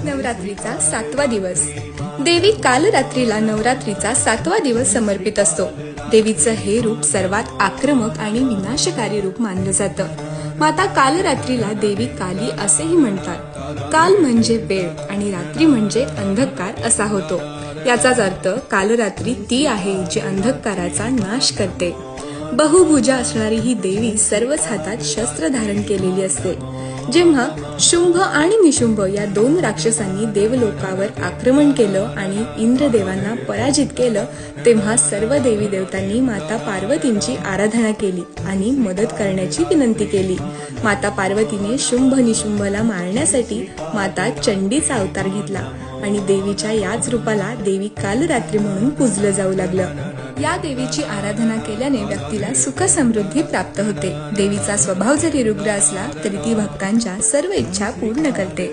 नवरात्रीचा 7वा दिवस. देवी कालरात्रीला नवरात्रीचा 7वा दिवस समर्पित असतो. देवीचं हे रूप सर्वात आक्रमक आणि विनाशकारी रूप मानलं जातं. माता कालरात्रीला देवी काली असेही म्हणतात. काल म्हणजे वेळ आणि रात्री म्हणजे अंधकार असा होतो. याचाच अर्थ कालरात्री ती आहे जी अंधकाराचा नाश करते. बहुभुजा असणारी ही देवी सर्वच हातात शस्त्र धारण केलेली असते. जेव्हा शुंभ आणि निशुंभ या दोन राक्षसांनी देवलोकावर आक्रमण केलं आणि इंद्रदेवांना पराजित केलं, तेव्हा सर्व देवी देवतांनी माता पार्वतींची आराधना केली आणि मदत करण्याची विनंती केली. माता पार्वतीने शुंभ निशुंभला मारण्यासाठी माता चंडीचा अवतार घेतला आणि देवीच्या याच रूपाला देवी कालरात्री म्हणून पूजलं जाऊ लागलं. या देवीची आराधना केल्याने व्यक्तीला सुख समृद्धी प्राप्त होते. देवीचा स्वभाव जरी रुग्र असला तरी ती भक्तांच्या सर्व इच्छा पूर्ण करते.